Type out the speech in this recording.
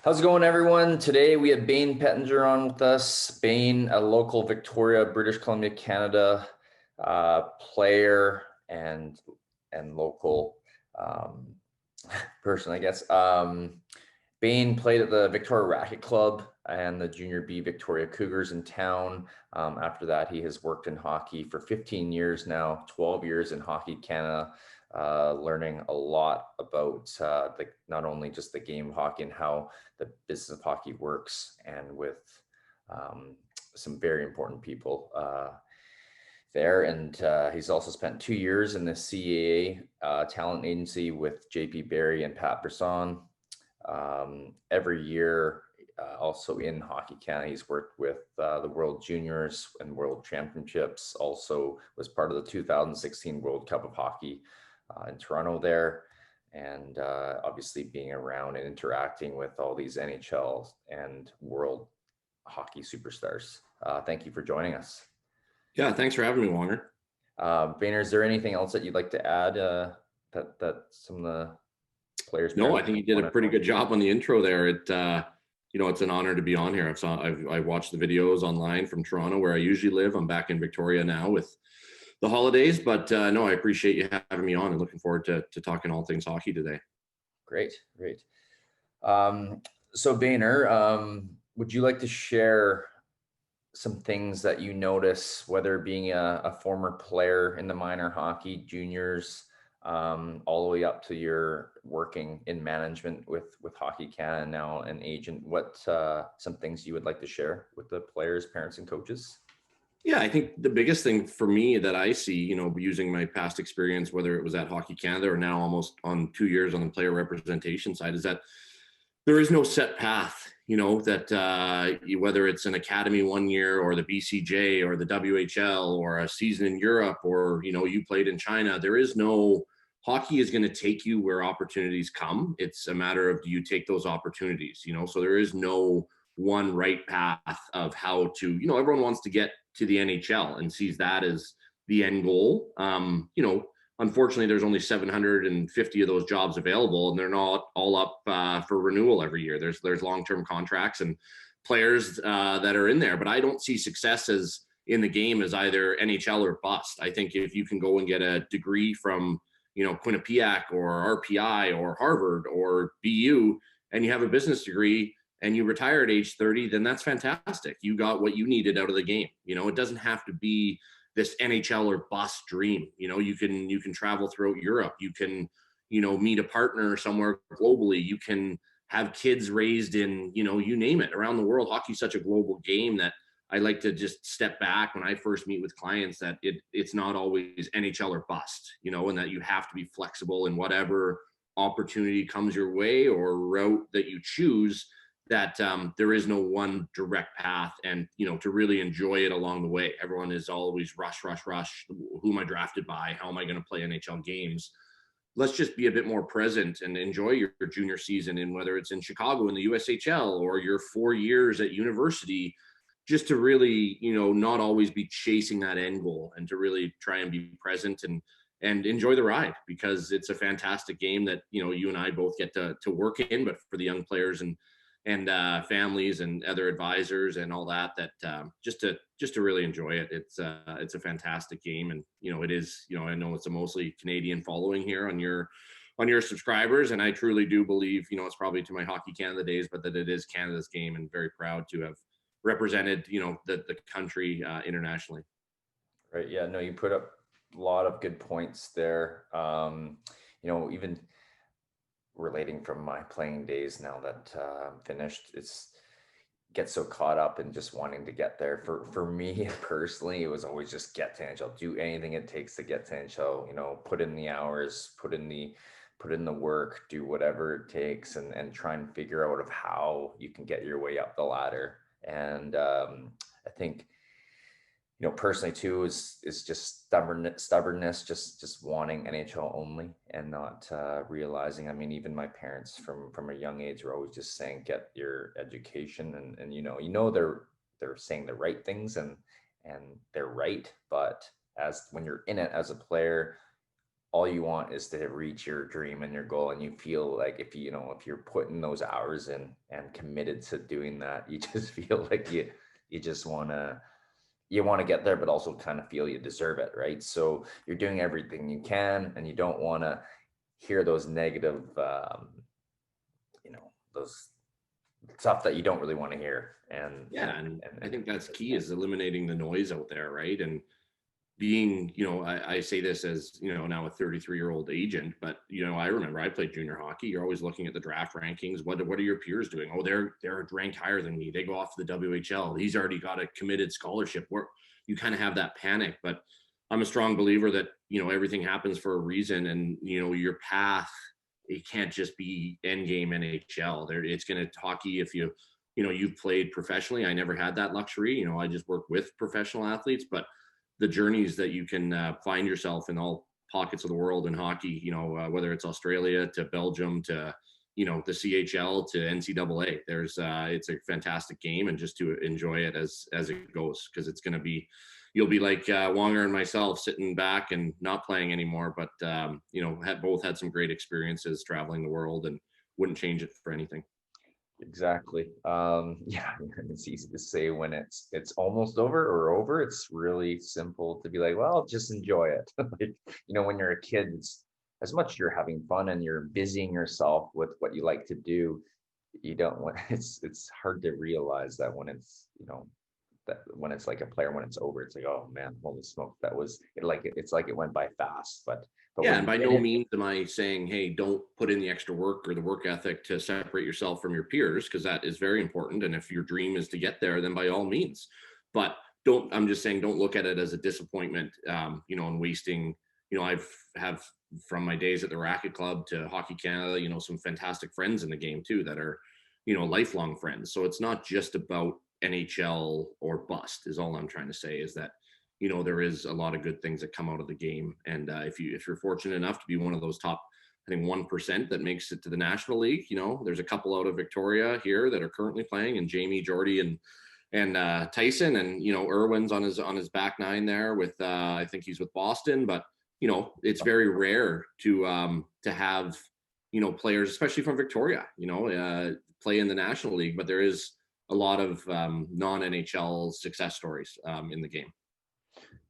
How's it going, everyone? Today we have Bayne Pettinger on with us. Bayne, a local Victoria, British Columbia, Canada player and local um, person, I guess. Bayne played at the Victoria Racquet Club and the Junior B Victoria Cougars in town. After that, he has worked in hockey for 15 years now, 12 years in Hockey Canada, learning a lot about not only just the game of hockey and how the business of hockey works, and with some very important people there. And he's also spent 2 years in the CAA talent agency with JP Barry and Pat Brisson. Every year, also in Hockey Canada, he's worked with the World Juniors and World Championships. Also was part of the 2016 World Cup of Hockey in Toronto there. And obviously being around and interacting with all these NHL and world hockey superstars. Thank you for joining us. Yeah, thanks for having me, Wanger. Bayner, is there anything else that you'd like to add that some of the players? No, I think you did a pretty good job on the intro there. It's an honor to be on here. I've watched the videos online from Toronto, where I usually live. I'm back in Victoria now with the holidays, but no, I appreciate you having me on and looking forward to talking all things hockey today. Great. So Bayner, would you like to share some things that you notice, whether being a former player in the minor hockey, juniors, all the way up to your working in management with Hockey Canada now, an agent? What some things you would like to share with the players, parents, and coaches? Yeah, I think the biggest thing for me that I see, using my past experience, whether it was at Hockey Canada or now almost on 2 years on the player representation side, is that there is no set path, that whether it's an academy 1 year or the BCJ or the WHL or a season in Europe, or, you played in China, there is no hockey is going to take you where opportunities come. It's a matter of, do you take those opportunities, so there is no one right path of how to, everyone wants to get to the NHL and sees that as the end goal. Unfortunately, there's only 750 of those jobs available, and they're not all up for renewal every year. There's long-term contracts and players that are in there, but I don't see success as in the game as either NHL or bust. I think if you can go and get a degree from, Quinnipiac or RPI or Harvard or BU, and you have a business degree and you retire at age 30, then that's fantastic. You got what you needed out of the game. It doesn't have to be this NHL or bust dream. You can travel throughout Europe. You can, meet a partner somewhere globally. You can have kids raised in, you name it, around the world. Hockey's such a global game that I like to just step back when I first meet with clients, that it's not always NHL or bust, and that you have to be flexible in whatever opportunity comes your way or route that you choose, that there is no one direct path, and to really enjoy it along the way. Everyone is always rush. Who am I drafted by? How am I going to play NHL games? Let's just be a bit more present and enjoy your junior season, and whether it's in Chicago in the USHL or your 4 years at university, just to really not always be chasing that end goal, and to really try and be present and enjoy the ride, because it's a fantastic game that you and I both get to work in, but for the young players and families and other advisors and all that, just to really enjoy it. It's a fantastic game, and it is. I know it's a mostly Canadian following here on your subscribers, and I truly do believe it's probably to my Hockey Canada days, but that it is Canada's game, and very proud to have represented the country internationally. Right. Yeah. No, you put up a lot of good points there. Even relating from my playing days now that I'm finished, it's get so caught up in just wanting to get there. For me personally, it was always just get to NHL, do anything it takes to get to NHL, put in the hours, put in the work, do whatever it takes, and try and figure out of how you can get your way up the ladder. And I think personally too, is just stubbornness, just wanting NHL only, and not realizing. I mean, even my parents from a young age were always just saying, get your education, and they're saying the right things, and they're right. But when you're in it as a player, all you want is to reach your dream and your goal, and you feel like if you know if you're putting those hours in and committed to doing that, you just feel like you just want to get there, but also kind of feel you deserve it, right? So you're doing everything you can, and you don't want to hear those negative, those stuff that you don't really want to hear. And Yeah, and I and think that's key yeah, is eliminating the noise out there, right? And being, I say this as, now a 33-year-old agent, but I remember I played junior hockey. You're always looking at the draft rankings. What are your peers doing? Oh, they're ranked higher than me. They go off to the WHL. He's already got a committed scholarship. Where you kind of have that panic. But I'm a strong believer that everything happens for a reason, and your path, it can't just be end game NHL. There, it's going to hockey. If you've played professionally. I never had that luxury. I just worked with professional athletes, but the journeys that you can find yourself in all pockets of the world in hockey, whether it's Australia to Belgium to, the CHL to NCAA, it's a fantastic game, and just to enjoy it as it goes, because it's going to be, you'll be like Wonger and myself sitting back and not playing anymore, but both had some great experiences traveling the world, and wouldn't change it for anything. exactly. Yeah, it's easy to say when it's almost over or over. It's really simple to be like, well, just enjoy it. Like, when you're a kid, it's as much as you're having fun and you're busying yourself with what you like to do, you don't want it's hard to realize that when that when it's like a player, when it's over, it's like, oh man, holy smoke, that was it, like it's like it went by fast. But Yeah, when and you're by in no it, means am I saying, hey, don't put in the extra work or the work ethic to separate yourself from your peers, because that is very important. And if your dream is to get there, then by all means. But I'm just saying, don't look at it as a disappointment, and wasting, I've have from my days at the Racket Club to Hockey Canada, some fantastic friends in the game too that are, lifelong friends. So it's not just about NHL or bust, is all I'm trying to say, is that there is a lot of good things that come out of the game. And if you're fortunate enough to be one of those top, I think 1% that makes it to the National League, there's a couple out of Victoria here that are currently playing, and Jamie, Jordy, and Tyson, and Irwin's on his back nine there with I think he's with Boston. But it's very rare to have players, especially from Victoria, play in the National League. But there is a lot of non NHL success stories in the game.